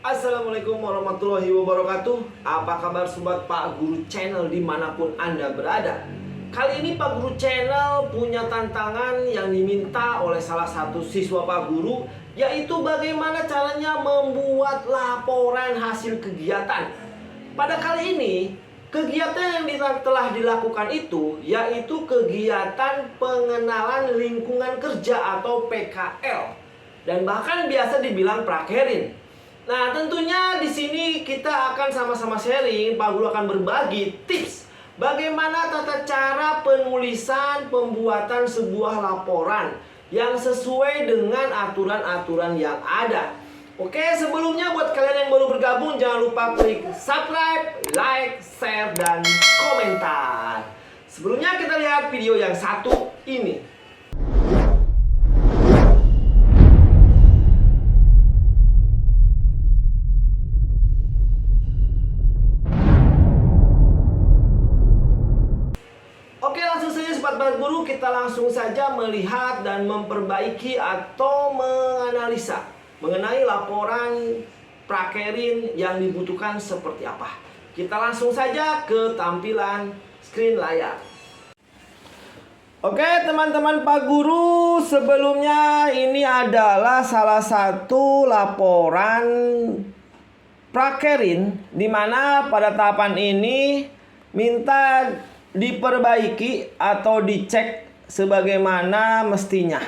Assalamualaikum warahmatullahi wabarakatuh. Apa kabar sobat Pak Guru Channel dimanapun Anda berada? Kali ini Pak Guru Channel punya tantangan yang diminta oleh salah satu siswa Pak Guru, yaitu bagaimana caranya membuat laporan hasil kegiatan. Pada kali ini kegiatan yang telah dilakukan itu yaitu kegiatan pengenalan lingkungan kerja atau PKL, dan bahkan biasa dibilang prakerin. Nah, tentunya di sini kita akan sama-sama sharing. Pak Guru akan berbagi tips bagaimana tata cara penulisan pembuatan sebuah laporan yang sesuai dengan aturan-aturan yang ada. Oke, sebelumnya buat kalian yang baru bergabung, jangan lupa klik subscribe, like, share, dan komentar. Sebelumnya kita lihat video yang satu ini. Oke, langsung saja sobat Pak Guru, kita langsung saja melihat dan memperbaiki atau menganalisa mengenai laporan prakerin yang dibutuhkan seperti apa. Kita langsung saja ke tampilan screen layar. Oke teman-teman Pak Guru, sebelumnya ini adalah salah satu laporan prakerin di mana pada tahapan ini minta diperbaiki atau dicek sebagaimana mestinya.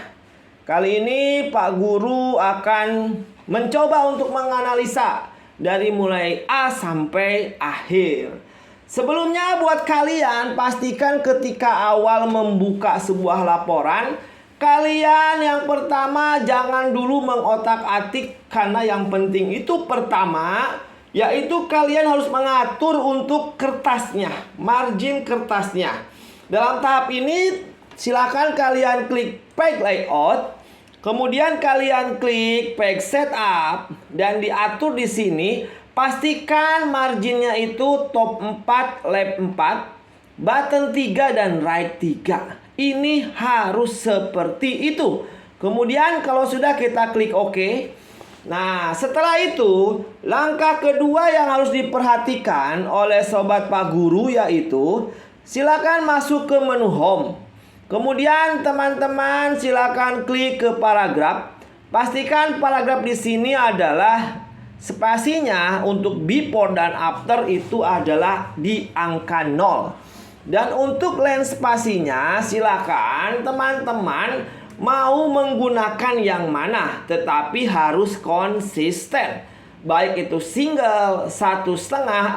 Kali ini Pak Guru akan mencoba untuk menganalisa dari mulai A sampai akhir. Sebelumnya buat kalian, pastikan ketika awal membuka sebuah laporan, kalian yang pertama jangan dulu mengotak-atik, karena yang penting itu pertama yaitu kalian harus mengatur untuk kertasnya, margin kertasnya. Dalam tahap ini silakan kalian klik page layout, kemudian kalian klik page setup, dan diatur di sini. Pastikan marginnya itu top 4, left 4, button 3, dan right 3. Ini harus seperti itu. Kemudian kalau sudah, kita klik OK. Nah, setelah itu langkah kedua yang harus diperhatikan oleh sobat Pak Guru yaitu silakan masuk ke menu home. Kemudian teman-teman silakan klik ke paragraf. Pastikan paragraf di sini adalah spasinya untuk before dan after itu adalah di angka 0. Dan untuk length spasinya silakan teman-teman mau menggunakan yang mana, tetapi harus konsisten. Baik itu single, 1,5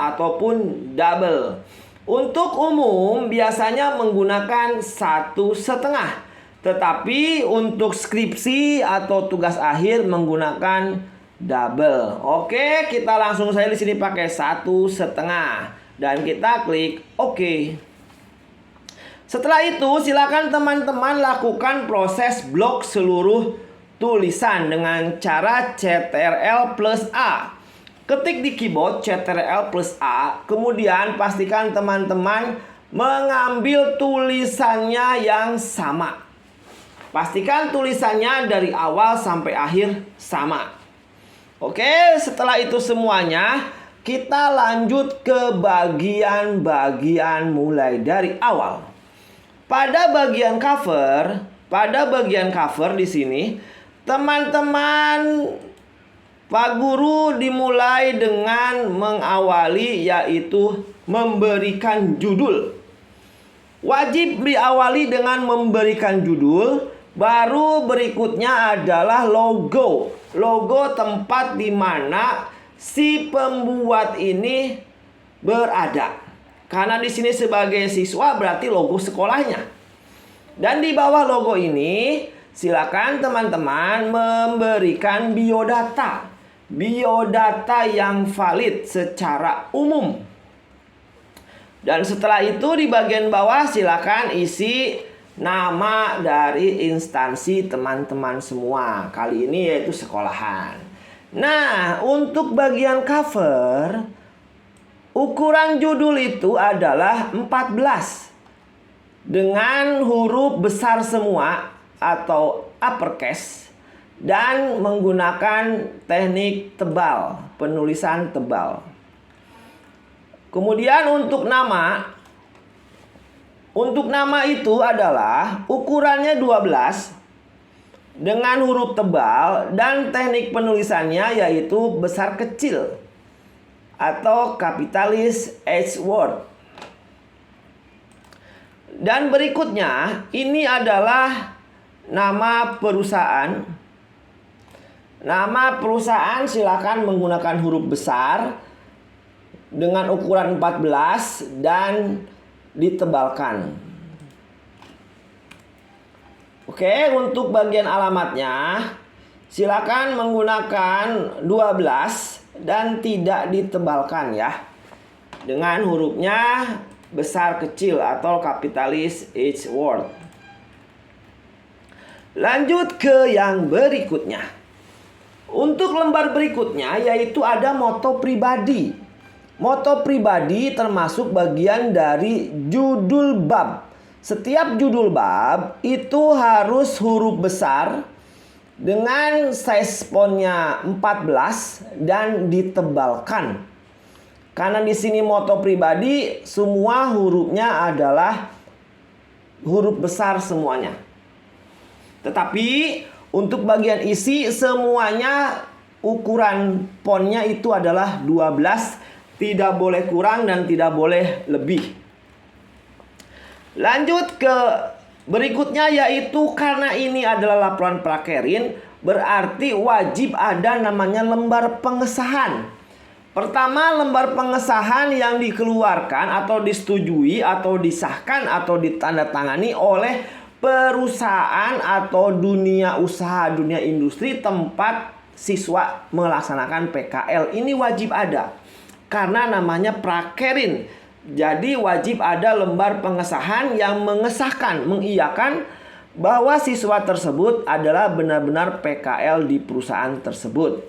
ataupun double. Untuk umum biasanya menggunakan 1,5, tetapi untuk skripsi atau tugas akhir menggunakan double. Oke, kita langsung saja di sini pakai 1,5 dan kita klik OK. Setelah itu silakan teman-teman lakukan proses blok seluruh tulisan dengan cara Ctrl+A. Ketik di keyboard Ctrl+A, kemudian pastikan teman-teman mengambil tulisannya yang sama. Pastikan tulisannya dari awal sampai akhir sama. Oke, setelah itu semuanya kita lanjut ke bagian-bagian mulai dari awal. Pada bagian cover di sini, teman-teman Pak Guru dimulai dengan mengawali yaitu memberikan judul. Wajib diawali dengan memberikan judul, baru berikutnya adalah logo. Logo tempat di mana si pembuat ini berada. Karena di sini sebagai siswa berarti logo sekolahnya. Dan di bawah logo ini silakan teman-teman memberikan biodata. Biodata yang valid secara umum. Dan setelah itu di bagian bawah silakan isi nama dari instansi teman-teman semua. Kali ini yaitu sekolahan. Nah, untuk bagian cover, ukuran judul itu adalah 14 dengan huruf besar semua atau uppercase. dan menggunakan teknik tebal, penulisan tebal. Kemudian untuk nama itu adalah ukurannya 12 dengan huruf tebal dan teknik penulisannya yaitu besar kecil atau kapitalis H word. Dan berikutnya ini adalah nama perusahaan. Nama perusahaan silakan menggunakan huruf besar dengan ukuran 14 dan ditebalkan. Oke, untuk bagian alamatnya silakan menggunakan 12 dan tidak ditebalkan ya. Dengan hurufnya besar kecil atau kapitalis H word. Lanjut ke yang berikutnya. Untuk lembar berikutnya yaitu ada moto pribadi. Moto pribadi termasuk bagian dari judul bab. Setiap judul bab itu harus huruf besar dengan size fontnya 14 dan ditebalkan. Karena di sini moto pribadi semua hurufnya adalah huruf besar semuanya. Tetapi untuk bagian isi semuanya ukuran fontnya itu adalah 12, tidak boleh kurang dan tidak boleh lebih. Lanjut ke berikutnya yaitu karena ini adalah laporan prakerin, berarti wajib ada namanya lembar pengesahan. Pertama, lembar pengesahan yang dikeluarkan atau disetujui atau disahkan atau ditandatangani oleh perusahaan atau dunia usaha, dunia industri tempat siswa melaksanakan PKL. Ini wajib ada karena namanya prakerin. Jadi wajib ada lembar pengesahan yang mengesahkan, mengiyakan bahwa siswa tersebut adalah benar-benar PKL di perusahaan tersebut.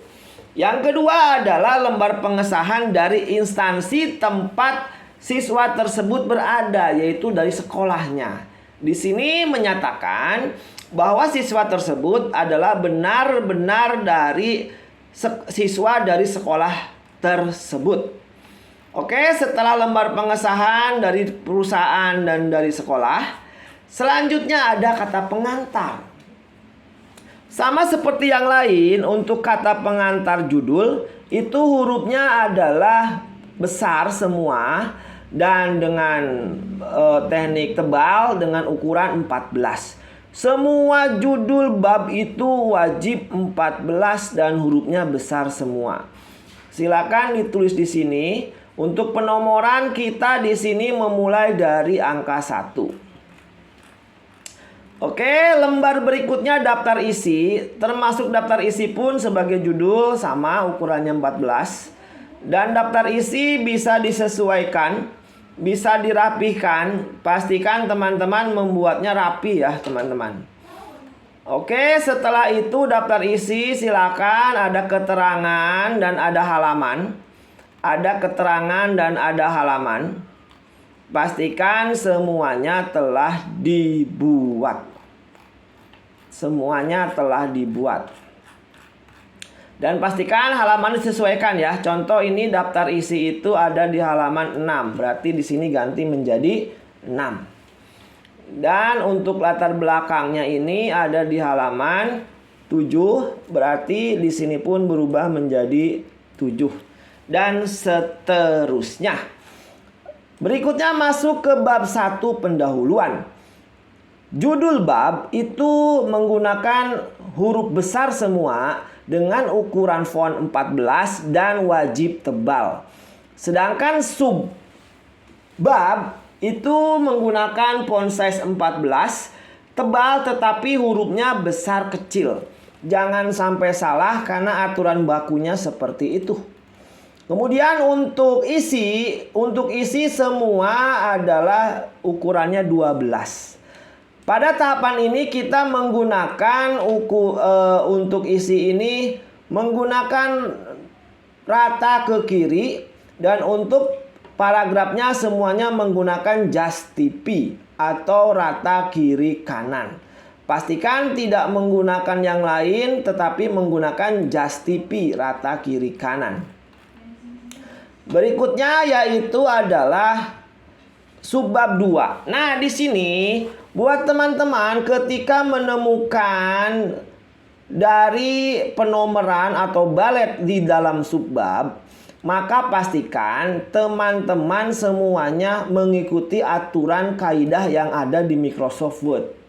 Yang kedua adalah lembar pengesahan dari instansi tempat siswa tersebut berada, yaitu dari sekolahnya. Di sini menyatakan bahwa siswa tersebut adalah benar-benar dari siswa dari sekolah tersebut. Oke, setelah lembar pengesahan dari perusahaan dan dari sekolah, selanjutnya ada kata pengantar. Sama seperti yang lain, untuk kata pengantar judul itu hurufnya adalah besar semua dan dengan teknik tebal dengan ukuran 14. Semua judul bab itu wajib 14 dan hurufnya besar semua. Silakan ditulis di sini. Untuk penomoran kita di sini memulai dari angka 1. Oke, lembar berikutnya daftar isi. Termasuk daftar isi pun sebagai judul sama ukurannya 14. Dan daftar isi bisa disesuaikan, bisa dirapihkan. Pastikan teman-teman membuatnya rapi ya teman-teman. Oke, setelah itu daftar isi silakan ada keterangan dan ada halaman. Ada keterangan dan ada halaman. Pastikan semuanya telah dibuat. Semuanya telah dibuat. Dan pastikan halaman disesuaikan ya. Contoh ini daftar isi itu ada di halaman 6. Berarti di sini ganti menjadi 6. Dan untuk latar belakangnya ini ada di halaman 7. Berarti di sini pun berubah menjadi 7. Dan seterusnya. Berikutnya masuk ke bab 1 pendahuluan. Judul bab itu menggunakan huruf besar semua dengan ukuran font 14 dan wajib tebal. Sedangkan sub bab itu menggunakan font size 14, tebal tetapi hurufnya besar kecil. Jangan sampai salah karena aturan bakunya seperti itu. Kemudian untuk isi semua adalah ukurannya 12. Pada tahapan ini kita menggunakan untuk isi ini menggunakan rata ke kiri, dan untuk paragrafnya semuanya menggunakan just tipi atau rata kiri kanan. Pastikan tidak menggunakan yang lain, tetapi menggunakan just tipi, rata kiri kanan. Berikutnya yaitu adalah subbab 2. Nah, di sini buat teman-teman ketika menemukan dari penomoran atau balet di dalam subbab, maka pastikan teman-teman semuanya mengikuti aturan kaidah yang ada di Microsoft Word.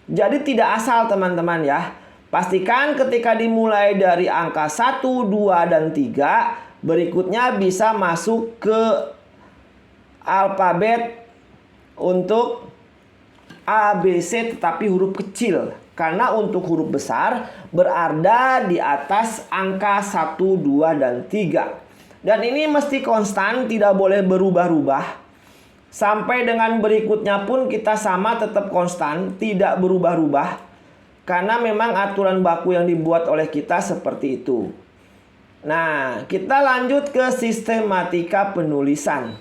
Jadi tidak asal teman-teman ya. Pastikan ketika dimulai dari angka 1, 2, dan 3, berikutnya bisa masuk ke alfabet untuk A, B, C tetapi huruf kecil. Karena untuk huruf besar berada di atas angka 1, 2, dan 3. Dan ini mesti konstan, tidak boleh berubah-ubah. Sampai dengan berikutnya pun kita sama, tetap konstan, tidak berubah-ubah. Karena memang aturan baku yang dibuat oleh kita seperti itu. Nah, kita lanjut ke sistematika penulisan.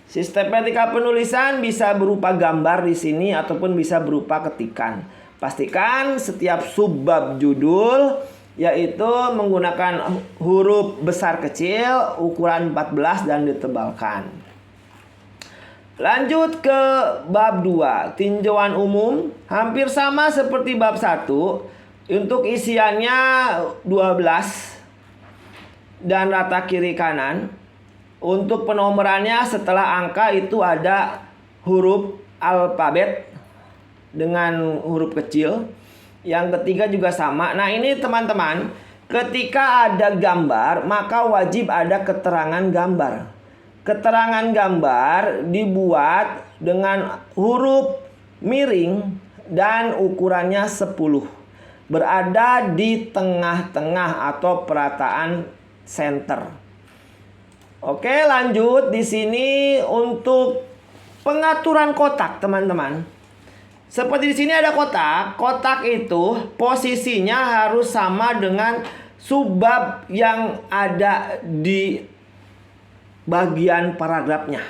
Sistematika penulisan bisa berupa gambar di sini ataupun bisa berupa ketikan. Pastikan setiap subbab judul yaitu menggunakan huruf besar kecil ukuran 14 dan ditebalkan. Lanjut ke bab 2, tinjauan umum. Hampir sama seperti bab 1. Untuk isiannya 12 dan rata kiri kanan. Untuk penomorannya setelah angka itu ada huruf alfabet dengan huruf kecil. Yang ketiga juga sama. Nah, ini teman-teman, ketika ada gambar maka wajib ada keterangan gambar. Keterangan gambar dibuat dengan huruf miring dan ukurannya 10. Berada di tengah-tengah atau perataan center. Oke, lanjut di sini untuk pengaturan kotak, teman-teman. Seperti di sini ada kotak. Kotak itu posisinya harus sama dengan subbab yang ada di bagian paragrafnya.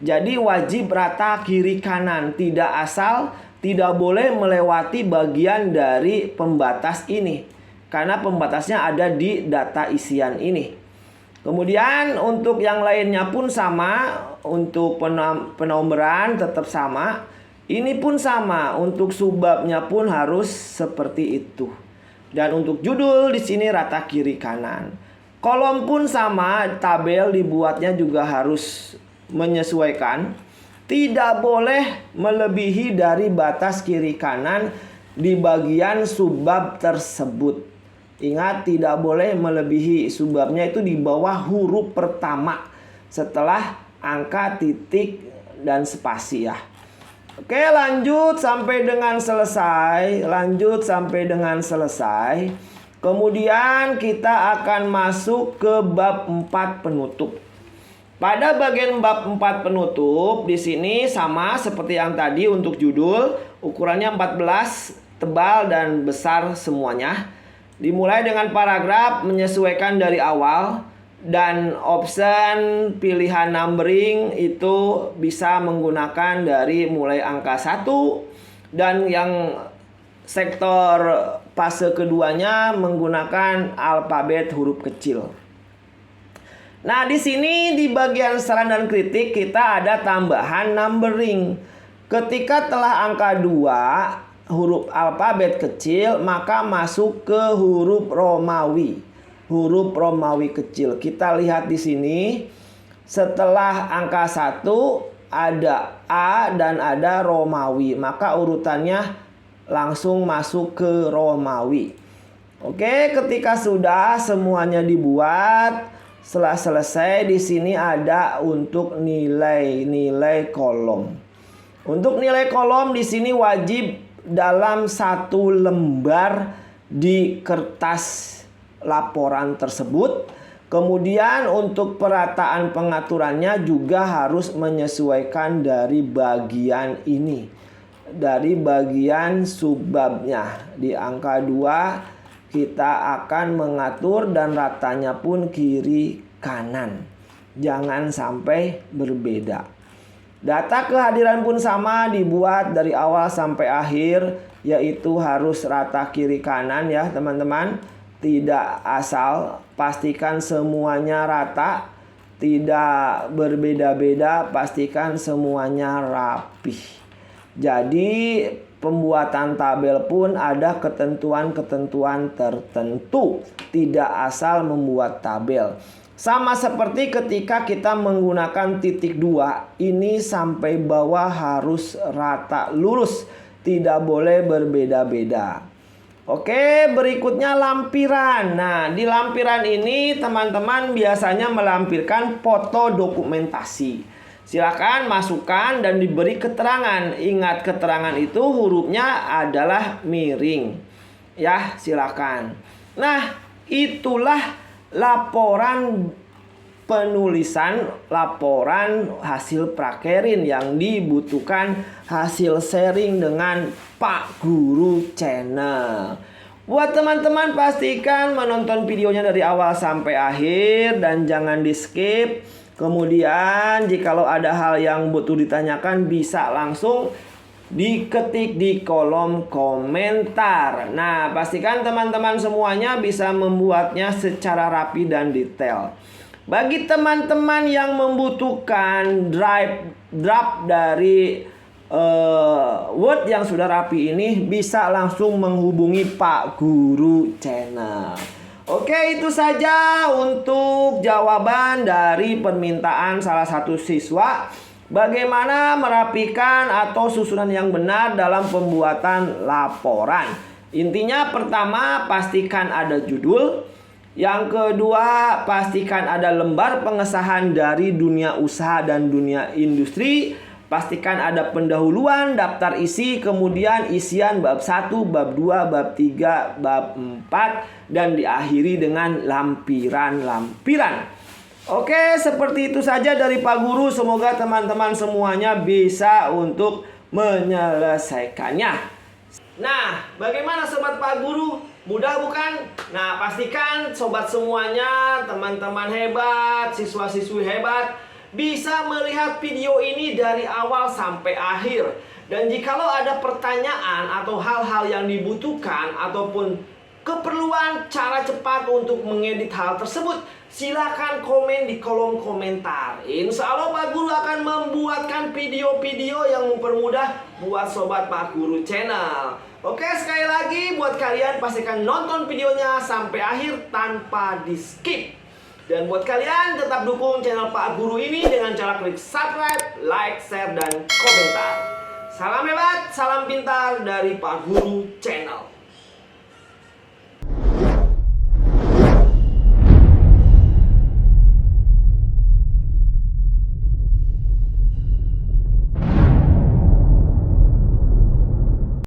Jadi wajib rata kiri kanan, tidak asal, tidak boleh melewati bagian dari pembatas ini. Karena pembatasnya ada di data isian ini. Kemudian untuk yang lainnya pun sama, untuk penomoran tetap sama. Ini pun sama, untuk subbabnya pun harus seperti itu. Dan untuk judul di sini rata kiri kanan. Kolom pun sama, tabel dibuatnya juga harus menyesuaikan. Tidak boleh melebihi dari batas kiri kanan di bagian subbab tersebut. Ingat, tidak boleh melebihi, subbabnya itu di bawah huruf pertama setelah angka, titik, dan spasi ya. Oke, lanjut sampai dengan selesai. Lanjut sampai dengan selesai. Kemudian kita akan masuk ke bab 4 penutup. Pada bagian bab 4 penutup di sini sama seperti yang tadi untuk judul, ukurannya 14, tebal dan besar semuanya. Dimulai dengan paragraf menyesuaikan dari awal, dan option pilihan numbering itu bisa menggunakan dari mulai angka 1, dan yang sektor fase keduanya menggunakan alfabet huruf kecil. Nah, di sini di bagian saran dan kritik kita ada tambahan numbering. Ketika telah angka 2 huruf alfabet kecil, maka masuk ke huruf Romawi. Huruf Romawi kecil. Kita lihat di sini setelah angka 1 ada A dan ada Romawi, maka urutannya langsung masuk ke Romawi. Oke, ketika sudah semuanya dibuat, setelah selesai di sini ada untuk nilai kolom. Untuk nilai kolom di sini wajib dalam satu lembar di kertas laporan tersebut. Kemudian untuk perataan pengaturannya juga harus menyesuaikan dari bagian ini. Dari bagian subbabnya di angka 2 kita akan mengatur dan ratanya pun kiri kanan. Jangan sampai berbeda. Data kehadiran pun sama, dibuat dari awal sampai akhir yaitu harus rata kiri kanan ya teman-teman. Tidak asal, pastikan semuanya rata, tidak berbeda-beda, pastikan semuanya rapih. Jadi pembuatan tabel pun ada ketentuan-ketentuan tertentu, tidak asal membuat tabel. Sama seperti ketika kita menggunakan titik 2, ini sampai bawah harus rata lurus, tidak boleh berbeda-beda. Oke, berikutnya lampiran. Nah, di lampiran ini teman-teman biasanya melampirkan foto dokumentasi. Silakan masukkan dan diberi keterangan. Ingat, keterangan itu hurufnya adalah miring. Ya, silakan. Nah, itulah laporan penulisan laporan hasil prakerin yang dibutuhkan hasil sharing dengan Pak Guru Channel. Buat teman-teman pastikan menonton videonya dari awal sampai akhir dan jangan di skip. Kemudian jikalau ada hal yang butuh ditanyakan bisa langsung diketik di kolom komentar. Nah, pastikan teman-teman semuanya bisa membuatnya secara rapi dan detail. Bagi teman-teman yang membutuhkan draft dari Word yang sudah rapi ini, bisa langsung menghubungi Pak Guru Channel. Oke, itu saja untuk jawaban dari permintaan salah satu siswa. Bagaimana merapikan atau susunan yang benar dalam pembuatan laporan. Intinya pertama, pastikan ada judul. Yang kedua, pastikan ada lembar pengesahan dari dunia usaha dan dunia industri. Pastikan ada pendahuluan, daftar isi, kemudian isian bab 1, bab 2, bab 3, bab 4, dan diakhiri dengan lampiran-lampiran. Oke, seperti itu saja dari Pak Guru. Semoga teman-teman semuanya bisa untuk menyelesaikannya. Nah, bagaimana sobat Pak Guru? Mudah bukan? Nah, pastikan sobat semuanya, teman-teman hebat, siswa-siswi hebat, bisa melihat video ini dari awal sampai akhir. Dan jikalau ada pertanyaan atau hal-hal yang dibutuhkan ataupun keperluan cara cepat untuk mengedit hal tersebut, silakan komen di kolom komentar. Insya Allah Pak Guru akan membuatkan video-video yang mempermudah buat sobat Pak Guru Channel. Oke, sekali lagi buat kalian pastikan nonton videonya sampai akhir tanpa di skip. Dan buat kalian tetap dukung channel Pak Guru ini dengan cara klik subscribe, like, share, dan komentar. Salam hebat, salam pintar dari Pak Guru Channel.